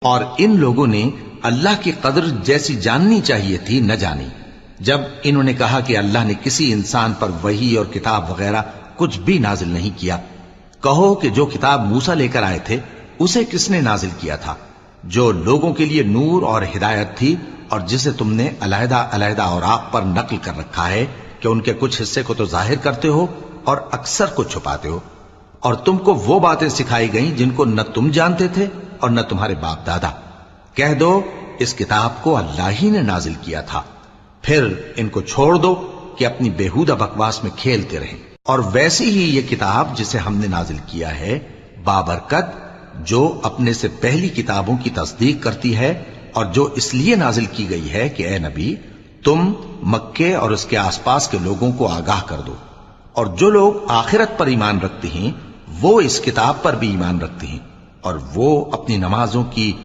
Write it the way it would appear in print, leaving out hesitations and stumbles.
اور ان لوگوں نے اللہ کی قدر جیسی جاننی چاہیے تھی نہ جانی۔ جب انہوں نے کہا کہ اللہ نے کسی انسان پر وحی اور کتاب وغیرہ کچھ بھی نازل نہیں کیا، کہو کہ جو کتاب موسیٰ لے کر آئے تھے اسے کس نے نازل کیا تھا، جو لوگوں کے لیے نور اور ہدایت تھی، اور جسے تم نے علیحدہ علیحدہ اوراق پر نقل کر رکھا ہے کہ ان کے کچھ حصے کو تو ظاہر کرتے ہو اور اکثر کو چھپاتے ہو۔ اور تم کو وہ باتیں سکھائی گئیں جن کو نہ تم جانتے تھے اور نہ تمہارے باپ دادا۔ کہہ دو اس کتاب کو اللہ ہی نے نازل کیا تھا، پھر ان کو چھوڑ دو کہ اپنی بیہودہ بکواس میں کھیلتے رہیں۔ اور ویسی ہی یہ کتاب جسے ہم نے نازل کیا ہے بابرکت، جو اپنے سے پہلی کتابوں کی تصدیق کرتی ہے، اور جو اس لیے نازل کی گئی ہے کہ اے نبی تم مکے اور اس کے آس پاس کے لوگوں کو آگاہ کر دو، اور جو لوگ آخرت پر ایمان رکھتے ہیں وہ اس کتاب پر بھی ایمان رکھتے ہیں، اور وہ اپنی نمازوں کی